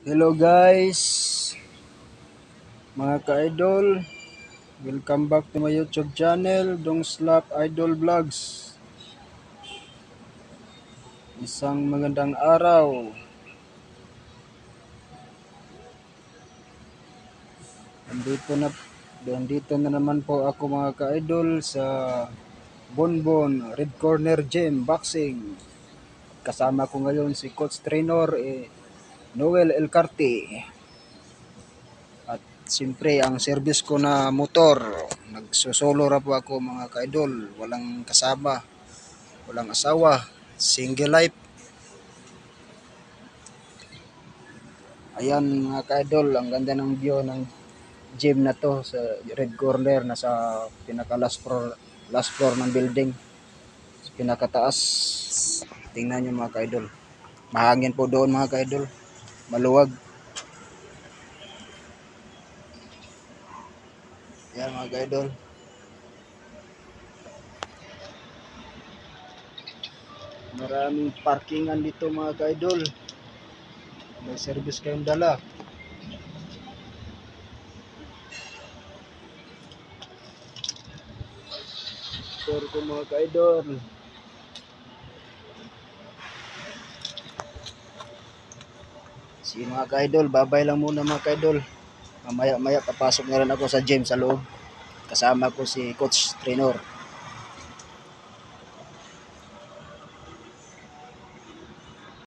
Hello guys, mga ka-idol. Welcome back to my YouTube channel, Dong Slap Idol Vlogs. Isang magandang araw. Nandito na naman po ako mga ka-idol sa Bonbon Red Corner Gym Boxing. Kasama ko ngayon si Coach Trainer Noel Elcarte. At siyempre ang service ko na motor. Nagsusolo ra po ako mga ka-idol. Walang kasama, walang asawa, single life. Ayan mga ka-idol, ang ganda ng view ng gym na to sa Red Corner, nasa pinaka last floor ng building, sa pinakataas. Tingnan nyo mga ka-idol, mahangin po doon mga ka-idol, maluwag. Ayan mga ka-idol, maraming parkingan dito mga ka-idol. May service kayong dala. Store ko mga ka-idol. Sige mga ka-idol, babay lang muna mga ka-idol. Mamaya papasok na rin ako sa gym sa loob. Kasama ko si Coach Trainer.